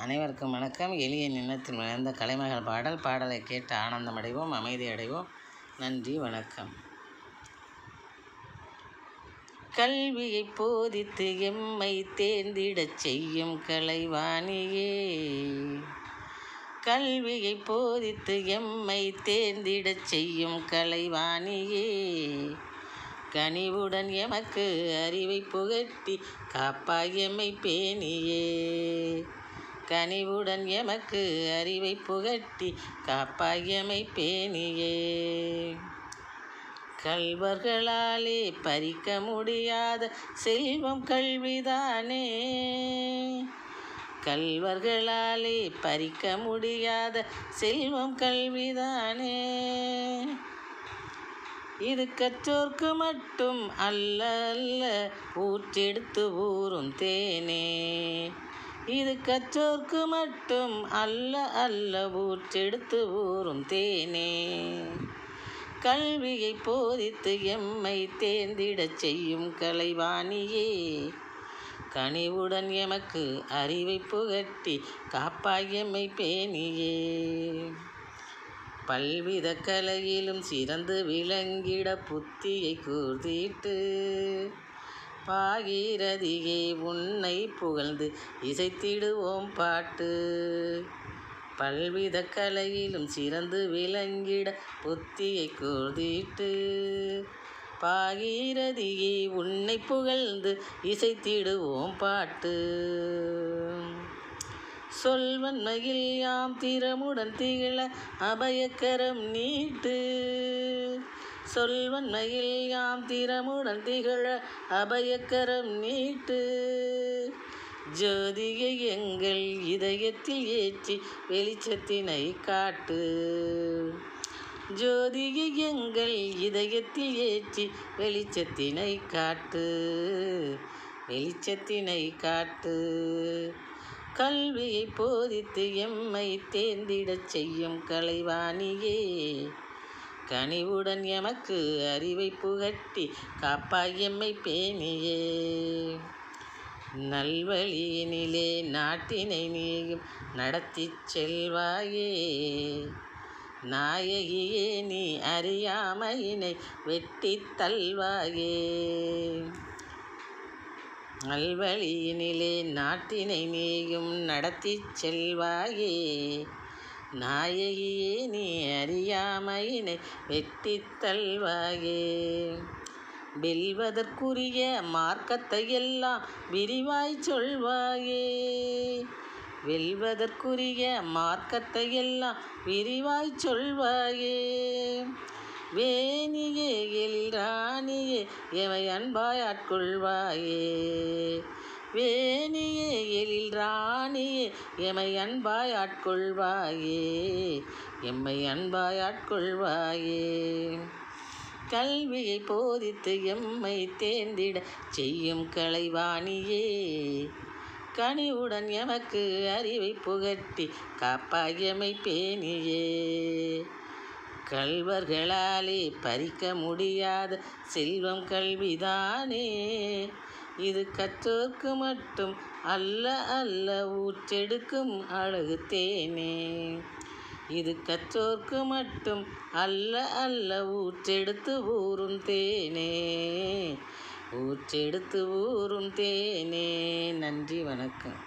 அனைவருக்கும் வணக்கம். எளிய நின்னத்தில் விளைந்த கலைமகள் பாடலை கேட்டு ஆனந்தமடைவோம், அமைதி அடைவோம். நன்றி, வணக்கம். கல்வியை போதித்து எம்மை தேர்ந்திடச் செய்யும் கலைவாணியே, கல்வியை போதித்து எம்மை தேர்ந்திடச் செய்யும் கலைவாணியே, கனிவுடன் எமக்கு அறிவை புகட்டி காப்பாய் எம்மை பேணியே, கனிவுடன் எமக்கு அறிவை புகட்டி காப்பாய் எம்மை பேணியே. கள்வர்களாலே பறிக்க முடியாத செல்வம் கல்விதானே, கள்வர்களாலே பறிக்க முடியாத செல்வம் கல்விதானே, இது கற்றோர்க்கு மட்டும் அல்ல அல்ல ஊற்றெடுத்து ஊறும் தேனே, இது கற்றோர்க்கு மட்டும் அல்ல அல்ல ஊற்றெடுத்து ஊறும் தேனே. கல்வியை போதித்து எம்மை தேர்ந்திடச் செய்யும் கலைவாணியே, கனிவுடன் எமக்கு அறிவை புகட்டி காப்பாய் எம்மை பேணியே. பல்வித கலையிலும் சிறந்து விளங்கிட புத்தியை கூர்ந்திட்டு பாகீரதியே உன்னை புகழ்ந்து இசைத்திடுவோம் பாட்டு. பல்வித கலையிலும் சிறந்து விளங்கிட புத்தியை கூர்ந்திட்டு பாகீரதியே உன்னை புகழ்ந்து இசைத்திடுவோம் பாட்டு. சொல்வன்மையில் யாம் திறமுடன் திகழ அபயக்கரம் நீட்டு, சொல்வன்மையில் யாம் திறமுடன் திகழ அபயக்கரம் நீட்டு. ஜோதியை எங்கள் இதயத்தில் ஏற்றி வெளிச்சத்தினை காட்டு, ஜோதியை எங்கள் இதயத்தில் ஏற்றி வெளிச்சத்தினை காட்டு, வெளிச்சத்தினை காட்டு. கல்வியை போதித்து எம்மை தேர்ந்திடச் செய்யும் கலைவாணியே, கனிவுடன் எமக்கு அறிவை புகட்டி காப்பாய் எம்மை பேணியே. நல்வழியினிலே நாட்டினை நீயும் நடத்திச் செல்வாயே, நாயகியே நீ அறியாமையினை வெட்டித் தள்வாயே. நல்வழியினிலே நாட்டினை நீயும் நடத்திச் செல்வாயே, நாயகியே நீ அறியாமையினை வெட்டித் தள்வாயே. வெல்வதற்குரிய மார்க்கத்தை எல்லாம் விரிவாய் சொல்வாயே, வெல்வதற்குரிய மார்க்கத்தை எல்லாம் விரிவாய் சொல்வாயே. வேணியே எழில் ராணியே எமை அன்பாய் ஆட்கொள்வாயே, வேணியே எழில் ராணியே எமை அன்பாய் ஆட்கொள்வாயே, எம்மை அன்பாய் ஆட்கொள்வாயே. கல்வியை போதித்து எம்மை தேர்ந்திட செய்யும் கலைவாணியே, கனிவுடன் எமக்கு அறிவை புகட்டி காப்பாய் எம்மை பேணியே. கள்வர்களாலே பறிக்க முடியாத செல்வம் கல்விதானே, இது கற்றோர்க்கு மட்டும் அல்ல அல்ல ஊற்றெடுக்கும் அழகு தேனே, இது கற்றோர்க்கு மட்டும் அல்ல அல்ல ஊற்றெடுத்து ஊறும் தேனே, ஊற்றெடுத்து ஊறும் தேனே. நன்றி, வணக்கம்.